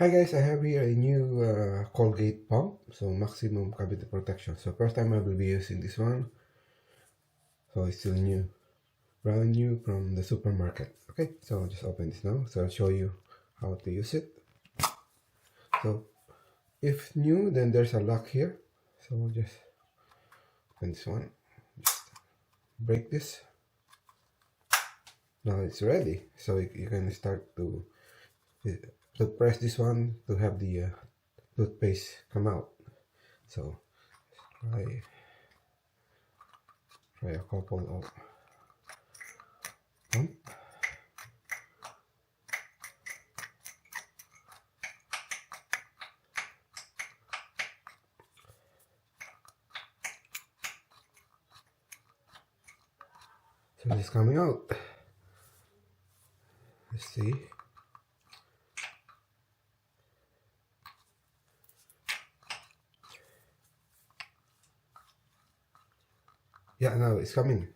Hi guys, I have here a new Colgate pump, so maximum cavity protection. So first time I will be using this one, so it's still new, brand new from the supermarket. Okay, so I'll just open this now. So I'll show you how to use it. So if new, then there's a lock here. So we'll just open this one, just break this. Now it's ready, so you can start to press this one to have the toothpaste come out. So try a couple of pump. So it's coming out. Let's see. Yeah, now it's coming.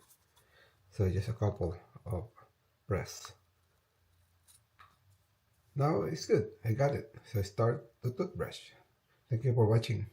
So just a couple of press. Now it's good. I got it. So start the toothbrush. Thank you for watching.